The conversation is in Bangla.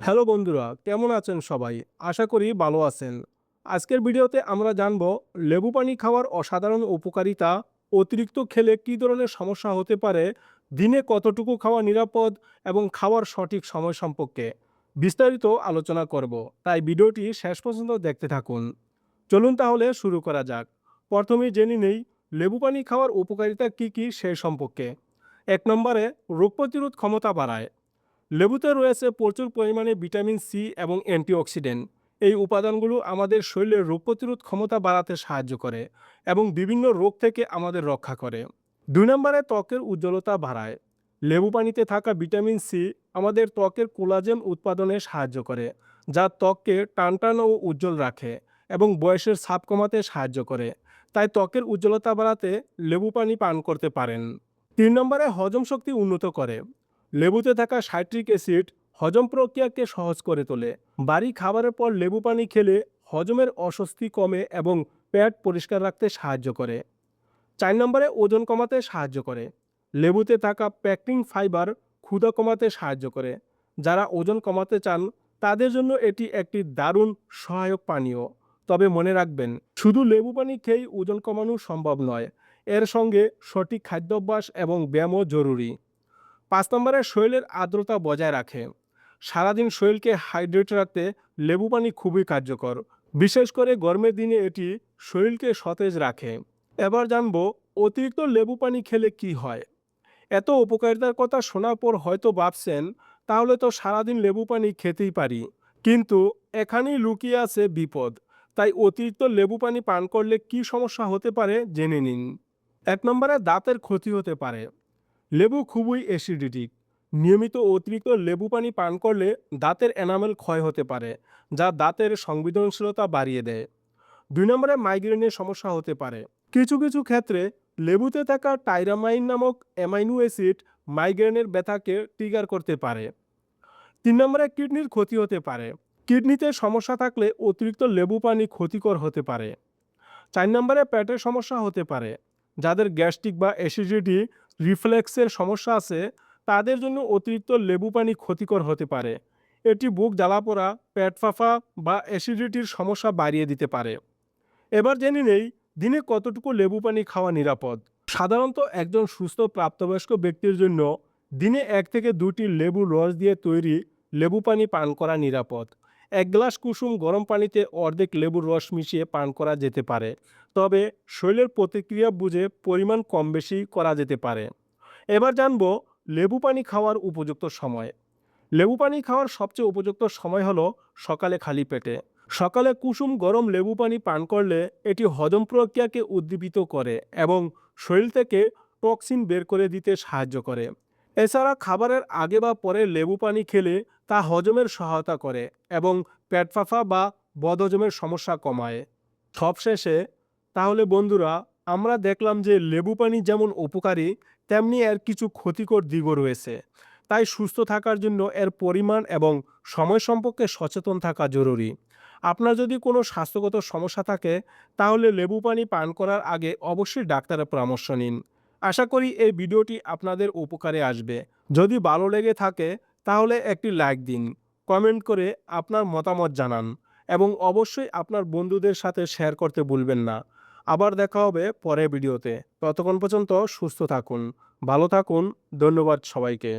হ্যালো বন্ধুরা, কেমন আছেন সবাই? আশা করি ভালো আছেন। আজকের ভিডিওতে আমরা জানব লেবু পানি খাওয়ার অসাধারণ উপকারিতা, অতিরিক্ত খেলে কী ধরনের সমস্যা হতে পারে, দিনে কতটুকু খাওয়া নিরাপদ এবং খাওয়ার সঠিক সময় সম্পর্কে বিস্তারিত আলোচনা করব। তাই ভিডিওটি শেষ পর্যন্ত দেখতে থাকুন। চলুন তাহলে শুরু করা যাক। প্রথমেই জেনে নেই লেবু পানি খাওয়ার উপকারিতা কী কী সেই সম্পর্কে। ১ নম্বরে রোগ প্রতিরোধ ক্ষমতা বাড়ায়। লেবুতে রয়েছে প্রচুর পরিমাণে ভিটামিন সি এবং অ্যান্টিঅক্সিডেন্ট। এই উপাদানগুলো আমাদের শরীরের রোগ প্রতিরোধ ক্ষমতা বাড়াতে সাহায্য করে এবং বিভিন্ন রোগ থেকে আমাদের রক্ষা করে। ২ নম্বরে ত্বকের উজ্জ্বলতা বাড়ায়। লেবু পানিতে থাকা ভিটামিন সি আমাদের ত্বকের কোলাজেন উৎপাদনে সাহায্য করে, যা ত্বককে টানটান ও উজ্জ্বল রাখে এবং বয়সের ছাপ কমাতে সাহায্য করে। তাই ত্বকের উজ্জ্বলতা বাড়াতে লেবু পানি পান করতে পারেন। ৩ নম্বরে হজম শক্তি উন্নত করে। লেবুতে থাকা সাইট্রিক অ্যাসিড হজম প্রক্রিয়াকে সহজ করে তোলে। বাড়ি খাবারের পর লেবু পানি খেলে হজমের অস্বস্তি কমে এবং পেট পরিষ্কার রাখতে সাহায্য করে। ৪ নম্বরে ওজন কমাতে সাহায্য করে। লেবুতে থাকা প্যাকটিং ফাইবার ক্ষুধা কমাতে সাহায্য করে। যারা ওজন কমাতে চান তাদের জন্য এটি একটি দারুণ সহায়ক পানীয়। তবে মনে রাখবেন, শুধু লেবু পানি খেয়েই ওজন কমানো সম্ভব নয়। এর সঙ্গে সঠিক খাদ্যাভ্যাস এবং ব্যায়ামও জরুরি। ৫ নম্বরে শরীরের আর্দ্রতা বজায় রাখে। সারাদিন শরীরকে হাইড্রেট রাখতে লেবু পানি খুবই কার্যকর। বিশেষ করে গরমের দিনে এটি শরীরকে সতেজ রাখে। এবার জানবো অতিরিক্ত লেবু পানি খেলে কি হয়। এত উপকারিতার কথা শোনার পর হয়তো ভাবছেন, তাহলে তো সারাদিন লেবু পানি খেতেই পারি। কিন্তু এখানেই লুকিয়ে আছে বিপদ। তাই অতিরিক্ত লেবু পানি পান করলে কি সমস্যা হতে পারে জেনে নিন। ১ নম্বরে দাঁতের ক্ষতি হতে পারে। লেবু খুবই অ্যাসিডিটিক। নিয়মিত অতিরিক্ত লেবু পানি পান করলে দাঁতের এনামেল ক্ষয় হতে পারে, যা দাঁতের সংবেদনশীলতা বাড়িয়ে দেয়। ২ নম্বরে মাইগ্রেনের সমস্যা হতে পারে। কিছু কিছু ক্ষেত্রে লেবুতে থাকা টাইরামাইন নামক অ্যামাইনো অ্যাসিড মাইগ্রেনের ব্যথাকে ট্রিগার করতে পারে। ৩ নম্বরে কিডনির ক্ষতি হতে পারে। কিডনিতে সমস্যা থাকলে অতিরিক্ত লেবু পানি ক্ষতিকর হতে পারে। ৪ নম্বরে পেটের সমস্যা হতে পারে। যাদের গ্যাস্ট্রিক বা অ্যাসিডিটি রিফ্লেক্সের সমস্যা আছে তাদের জন্য অতিরিক্ত লেবু পানি ক্ষতিকর হতে পারে। এটি বুক জ্বালাপোড়া, পেট ফাঁপা বা অ্যাসিডিটির সমস্যা বাড়িয়ে দিতে পারে। এবার জেনে নেই দিনে কতটুকু লেবু পানি খাওয়া নিরাপদ। সাধারণত একজন সুস্থ প্রাপ্তবয়স্ক ব্যক্তির জন্য দিনে ১ থেকে ২টি লেবুর রস দিয়ে তৈরি লেবু পানি পান করা নিরাপদ। ১ গ্লাস কুসুম গরম পানিতে অর্ধেক লেবুর রস মিশিয়ে পান করা যেতে পারে। তবে শরীরের প্রতিক্রিয়া বুঝে পরিমাণ কম বেশি করা যেতে পারে। এবার জানবো লেবু পানি খাওয়ার উপযুক্ত সময়। লেবু পানি খাওয়ার সবচেয়ে উপযুক্ত সময় হলো সকালে খালি পেটে। সকালে কুসুম গরম লেবু পানি পান করলে এটি হজম প্রক্রিয়াকে উদ্দীপিত করে এবং শরীর থেকে টক্সিন বের করে দিতে সাহায্য করে। এছাড়া খাবারের আগে বা পরে লেবু পানি খেলে তা হজমের সহায়তা করে এবং পেট ফাঁপা বা বদহজমের সমস্যা কমায়। সবশেষে তাহলে বন্ধুরা, আমরা দেখলাম যে লেবু পানি যেমন উপকারী, তেমনি এর কিছু ক্ষতিকর দিকও রয়েছে। তাই সুস্থ থাকার জন্য এর পরিমাণ এবং সময় সম্পর্কে সচেতন থাকা জরুরি। আপনার যদি কোনো স্বাস্থ্যগত সমস্যা থাকে তাহলে লেবু পানি পান করার আগে অবশ্যই ডাক্তারের পরামর্শ নিন। আশা করি এই ভিডিওটি আপনাদের উপকারে আসবে। যদি ভালো লেগে থাকে তাহলে একটি লাইক দিন, কমেন্ট করে আপনার মতামত জানান এবং অবশ্যই আপনার বন্ধুদের সাথে শেয়ার করতে ভুলবেন না। আবার দেখা হবে পরের ভিডিওতে। ততক্ষণ পর্যন্ত সুস্থ থাকুন, ভালো থাকুন। ধন্যবাদ সবাইকে।